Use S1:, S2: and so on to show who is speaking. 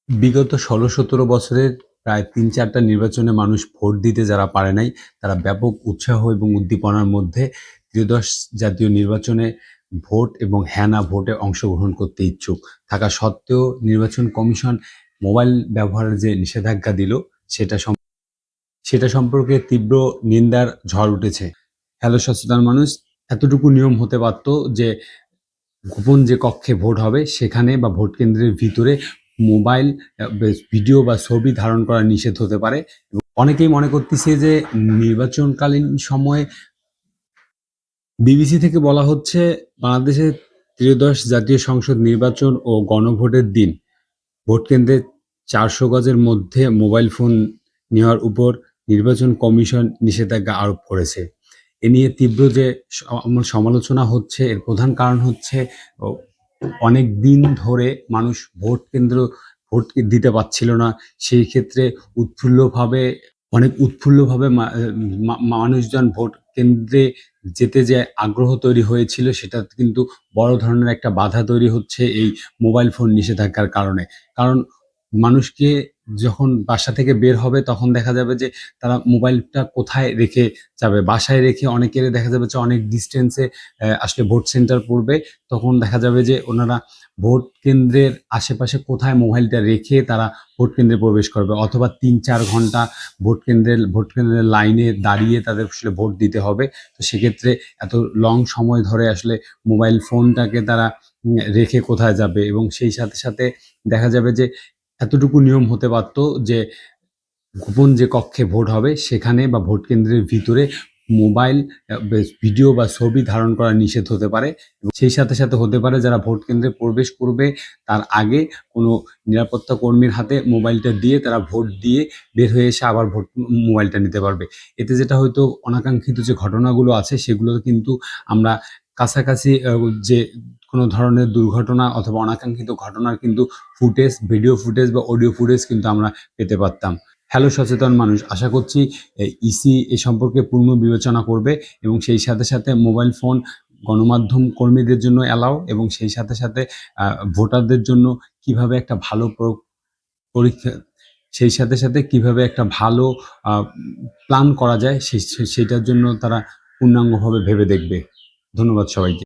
S1: বিগত ১৬-১৭ বছরের প্রায় ৩-৪টা নির্বাচনে মানুষ ভোট দিতে যারা পারে নাই, তারা ব্যাপক উৎসাহ এবং উদ্দীপনার মধ্যে ত্রয়োদশ জাতীয় নির্বাচনে ভোট এবং হ্যাঁ না ভোটে অংশগ্রহণ করতে ইচ্ছুক থাকা সত্ত্বেও নির্বাচন কমিশন মোবাইল ব্যবহারের যে নিষেধাজ্ঞা দিল, সেটা সম সেটা সম্পর্কে তীব্র নিন্দার ঝড় উঠেছে। হ্যালো সচেতন মানুষ, এতটুকু নিয়ম হতে পারত যে গোপন যে কক্ষে ভোট হবে সেখানে বা ভোট কেন্দ্রের ভিতরে মোবাইল ভিডিও বা ছবি ধারণ করা নিষেধ হতে পারে। এবং অনেকেই মনে করতেছে যে নির্বাচনকালীন সময়ে বিবিসি থেকে বলা হচ্ছে বাংলাদেশের ত্রয়োদশ জাতীয় সংসদ নির্বাচন ও গণভোটের দিন ভোট কেন্দ্রে ৪০০ গজের মধ্যে মোবাইল ফোন নেওয়ার উপর নির্বাচন কমিশন নিষেধাজ্ঞা আরোপ করেছে। এ নিয়ে তীব্র যে সমালোচনা হচ্ছে, এর প্রধান কারণ হচ্ছে ও অনেক দিন ধরে মানুষ ভোট দিতে পারছিল না। সেই ক্ষেত্রে উৎফুল্লভাবে অনেক উৎফুল্লভাবে মানুষজন ভোট কেন্দ্রে যেতে যে আগ্রহ তৈরি হয়েছিল, সেটা কিন্তু বড় ধরনের একটা বাধা তৈরি হচ্ছে এই মোবাইল ফোন নিষেধাজ্ঞার কারণে। কারণ মানুষকে যখন বাসা থেকে বের হবে তখন দেখা যাবে যে তারা মোবাইলটা কোথায় রেখে যাবে? বাসায় রেখে অনেকের দেখা যাবে যে অনেক ডিসট্যান্সে আসলে ভোট সেন্টার পড়বে। তখন দেখা যাবে যে ওনারা ভোট কেন্দ্রের আশেপাশে কোথায় মোবাইলটা রেখে তারা ভোট কেন্দ্রে প্রবেশ করবে, অথবা ৩-৪ ঘন্টা ভোট কেন্দ্রের লাইনে দাঁড়িয়ে তাদের আসলে ভোট দিতে হবে। তো সেক্ষেত্রে এত লং সময় ধরে আসলে মোবাইল ফোনটাকে তারা রেখে কোথায় যাবে? এবং সেই সাথে দেখা যাবে যে এতটুকু নিয়ম হতে পারত যে গোপন যে কক্ষে ভোট হবে সেখানে বা ভোট কেন্দ্রের ভিতরে মোবাইল ভিডিও বা ছবি ধারণ করা নিষেধ হতে পারে। এবং সেই সাথে হতে পারে যারা ভোট কেন্দ্রে প্রবেশ করবে তার আগে কোনো নিরাপত্তা কর্মীর হাতে মোবাইলটা দিয়ে তারা ভোট দিয়ে বের হয়ে এসে আবার মোবাইলটা নিতে পারবে। এতে যেটা হয়তো অনাকাঙ্ক্ষিত যে ঘটনাগুলো আছে সেগুলো কিন্তু আমরা কাছাকাছি যে কোনো ধরনের দুর্ঘটনা অথবা অনাকাঙ্ক্ষিত ঘটনার কিন্তু ভিডিও ফুটেজ বা অডিও ফুটেজ কিন্তু আমরা পেতে পারতাম। হ্যালো সচেতন মানুষ, আশা করছি ইসি এ সম্পর্কে পূর্ণ বিবেচনা করবে এবং সেই সাথে মোবাইল ফোন গণমাধ্যম কর্মীদের জন্য অ্যালাও, এবং সেই সাথে ভোটারদের জন্য কিভাবে একটা ভালো পরীক্ষা সেই সাথে কিভাবে একটা ভালো আ প্ল্যান করা যায় সেটার জন্য তারা পূর্ণাঙ্গভাবে ভেবে দেখবে। ধন্যবাদ সবাইকে।